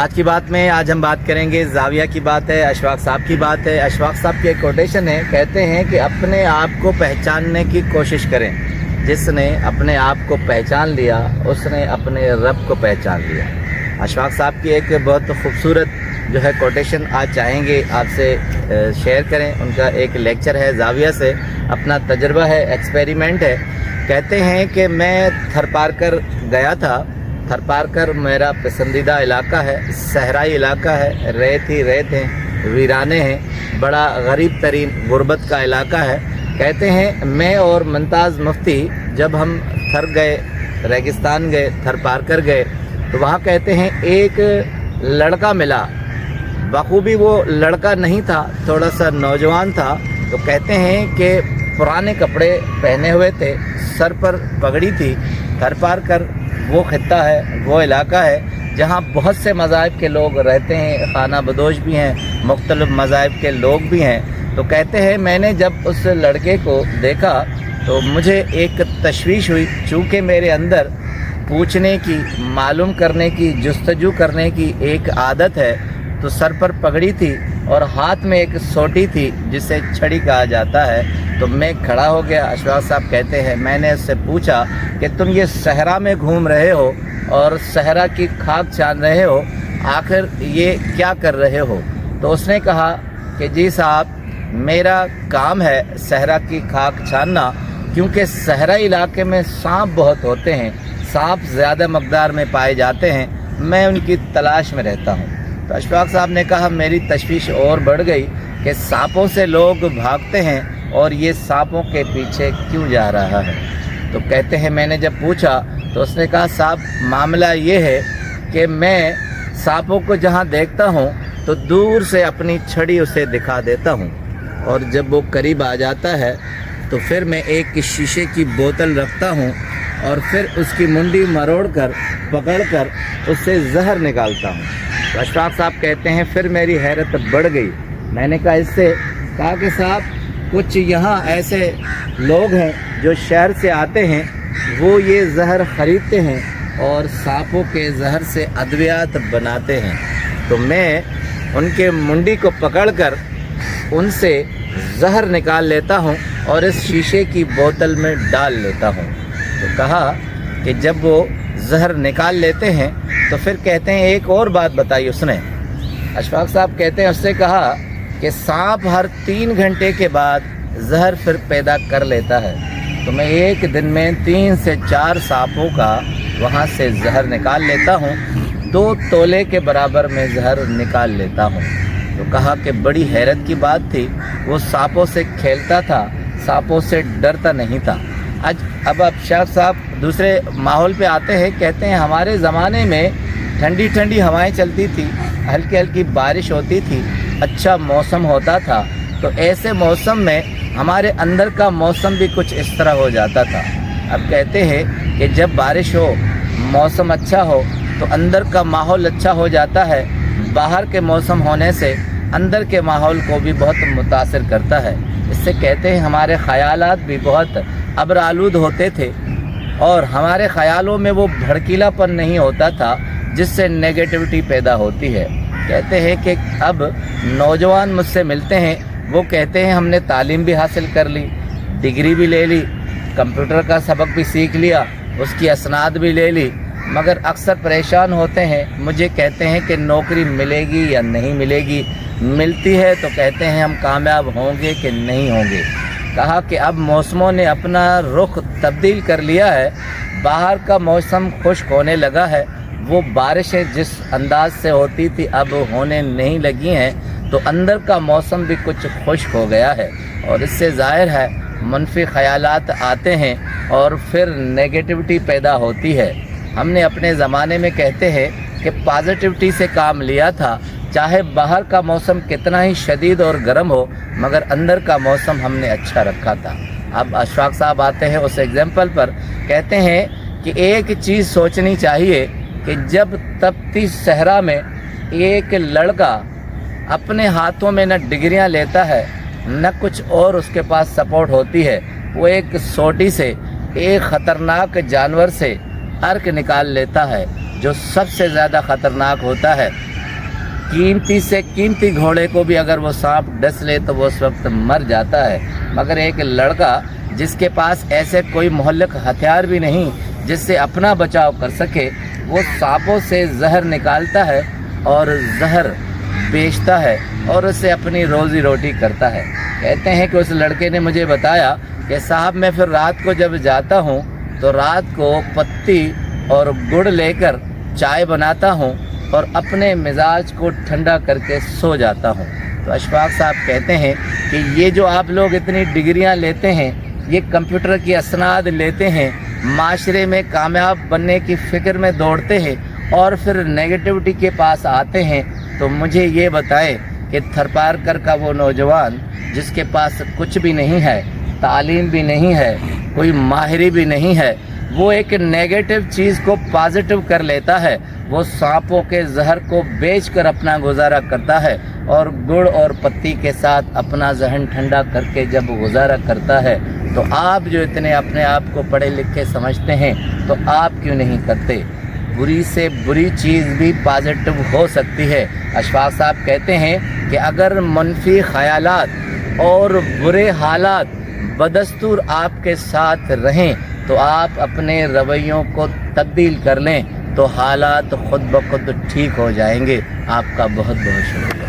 आज की बात में आज हम बात करेंगे जाविया की बात है, अशफाक साहब की बात है। अशफाक साहब की एक कोटेशन है, कहते हैं कि अपने आप को पहचानने की कोशिश करें। जिसने अपने आप को पहचान लिया उसने अपने रब को पहचान लिया। अशफाक साहब की एक बहुत खूबसूरत जो है कोटेशन आज चाहेंगे आपसे शेयर करें। उनका एक लेक्चर है जाविया से, अपना तजर्बा है, एक्सपेरिमेंट है। कहते हैं कि मैं थरपारकर गया था। थरपारकर मेरा पसंदीदा इलाका है, सहराई इलाका है, रेत ही रेत हैं, वीराने हैं, बड़ा गरीब तरीन गुर्बत का इलाका है। कहते हैं मैं और मुमताज़ मुफ्ती जब हम थर गए, रेगिस्तान गए, थरपारकर गए, तो वहाँ कहते हैं एक लड़का मिला। बखूबी वो लड़का नहीं था, थोड़ा सा नौजवान था। तो कहते हैं कि पुराने कपड़े पहने हुए थे, सर पर पगड़ी थी। थरपारकर वो खित्ता है, वो इलाका है जहाँ बहुत से मज़ाहिब के लोग रहते हैं, खाना बदोश भी हैं, मुख्तलिफ मज़ाहिब के लोग भी हैं। तो कहते हैं मैंने जब उस लड़के को देखा तो मुझे एक तशवीश हुई, चूँकि मेरे अंदर पूछने की, मालूम करने की, जुस्तजू करने की एक आदत है। तो सर पर पगड़ी थी और हाथ में एक सोटी थी जिसे छड़ी कहा जाता है। तो मैं खड़ा हो गया। अशफाक साहब कहते हैं मैंने उससे पूछा कि तुम ये सहरा में घूम रहे हो और सहरा की खाक छान रहे हो, आखिर ये क्या कर रहे हो? तो उसने कहा कि जी साहब, मेरा काम है सहरा की खाक छानना, क्योंकि सहरा इलाके में सांप बहुत होते हैं, सांप ज़्यादा मकदार में पाए जाते हैं, मैं उनकी तलाश में रहता हूँ। तो अशफाक साहब ने कहा मेरी तशवीश और बढ़ गई कि सांपों से लोग भागते हैं और ये सांपों के पीछे क्यों जा रहा है? तो कहते हैं मैंने जब पूछा तो उसने कहा साहब मामला ये है कि मैं सांपों को जहाँ देखता हूँ तो दूर से अपनी छड़ी उसे दिखा देता हूँ, और जब वो करीब आ जाता है तो फिर मैं एक शीशे की बोतल रखता हूँ और फिर उसकी मुंडी मरोड़ कर पकड़ कर उससे जहर निकालता हूँ। तो अशफाक साहब कहते हैं फिर मेरी हैरत बढ़ गई। मैंने कहा इससे, कहा कि साहब कुछ यहाँ ऐसे लोग हैं जो शहर से आते हैं, वो ये जहर ख़रीदते हैं और सांपों के जहर से अद्वियात बनाते हैं। तो मैं उनके मुंडी को पकड़कर उनसे जहर निकाल लेता हूँ और इस शीशे की बोतल में डाल लेता हूँ। तो कहा कि जब वो जहर निकाल लेते हैं तो फिर कहते हैं एक और बात बताई उसने। अशफाक साहब कहते हैं उससे कहा कि सांप हर 3 घंटे के बाद जहर फिर पैदा कर लेता है। तो मैं एक दिन में 3 से 4 सांपों का वहाँ से जहर निकाल लेता हूँ, 2 तोले के बराबर में जहर निकाल लेता हूँ। तो कहा कि बड़ी हैरत की बात थी, वो सांपों से खेलता था, सांपों से डरता नहीं था। अब अशफाक साहब दूसरे माहौल पे आते हैं। कहते हैं हमारे ज़माने में ठंडी ठंडी हवाएं चलती थी, हल्की हल्की बारिश होती थी, अच्छा मौसम होता था। तो ऐसे मौसम में हमारे अंदर का मौसम भी कुछ इस तरह हो जाता था। अब कहते हैं कि जब बारिश हो, मौसम अच्छा हो, तो अंदर का माहौल अच्छा हो जाता है। बाहर के मौसम होने से अंदर के माहौल को भी बहुत मुतासिर करता है। इससे कहते हैं हमारे ख़यालात भी बहुत अब्र आलूद होते थे और हमारे ख़यालों में वो भड़कीलापन नहीं होता था जिससे नेगेटिविटी पैदा होती है। कहते हैं कि अब नौजवान मुझसे मिलते हैं, वो कहते हैं हमने तालीम भी हासिल कर ली, डिग्री भी ले ली, कंप्यूटर का सबक भी सीख लिया, उसकी असनाद भी ले ली, मगर अक्सर परेशान होते हैं। मुझे कहते हैं कि नौकरी मिलेगी या नहीं मिलेगी, मिलती है तो कहते हैं हम कामयाब होंगे कि नहीं होंगे। कहा कि अब मौसमों ने अपना रुख तब्दील कर लिया है, बाहर का मौसम खुश्क होने लगा है, वो बारिशें जिस अंदाज से होती थी अब होने नहीं लगी हैं, तो अंदर का मौसम भी कुछ खुश्क हो गया है और इससे ज़ाहिर है मनफी ख़यालात आते हैं और फिर नेगेटिविटी पैदा होती है। हमने अपने ज़माने में कहते हैं कि पॉजिटिविटी से काम लिया था, चाहे बाहर का मौसम कितना ही शदीद और गर्म हो, मगर अंदर का मौसम हमने अच्छा रखा था। अब अशफाक साहब आते हैं उस एग्जाम्पल पर। कहते हैं कि एक चीज़ सोचनी चाहिए कि जब तपती सहरा में एक लड़का अपने हाथों में न डिग्रियां लेता है न कुछ और उसके पास सपोर्ट होती है, वो एक सोटी से एक ख़तरनाक जानवर से अर्क निकाल लेता है जो सबसे ज़्यादा ख़तरनाक होता है, कीमती से कीमती घोड़े को भी अगर वो सांप डस ले तो वो उस वक्त मर जाता है, मगर एक लड़का जिसके पास ऐसे कोई मुहल्लिक हथियार भी नहीं जिससे अपना बचाव कर सके, वो सांपों से जहर निकालता है और जहर बेचता है और उससे अपनी रोज़ी रोटी करता है। कहते हैं कि उस लड़के ने मुझे बताया कि साहब मैं फिर रात को जब जाता हूँ तो रात को पत्ती और गुड़ लेकर चाय बनाता हूँ और अपने मिजाज को ठंडा करके सो जाता हूँ। तो अशफाक साहब कहते हैं कि ये जो आप लोग इतनी डिग्रियाँ लेते हैं, ये कंप्यूटर की असनाद लेते हैं, माशरे में कामयाब बनने की फ़िक्र में दौड़ते हैं और फिर नेगेटिविटी के पास आते हैं, तो मुझे ये बताएं कि थरपारकर का वो नौजवान जिसके पास कुछ भी नहीं है, तालीम भी नहीं है, कोई माहिरी भी नहीं है, वो एक नेगेटिव चीज़ को पॉजिटिव कर लेता है, वो सांपों के जहर को बेचकर अपना गुजारा करता है और गुड़ और पत्ती के साथ अपना जहन ठंडा करके जब गुजारा करता है, तो आप जो इतने अपने आप को पढ़े लिखे समझते हैं, तो आप क्यों नहीं करते? बुरी से बुरी चीज़ भी पॉजिटिव हो सकती है। अशफाक साहब कहते हैं कि अगर मनफी ख़यालात और बुरे हालात बदस्तूर आपके साथ रहें तो आप अपने रवैयों को तब्दील कर लें, तो हालात खुद ब खुद ठीक हो जाएंगे। आपका बहुत बहुत शुक्रिया।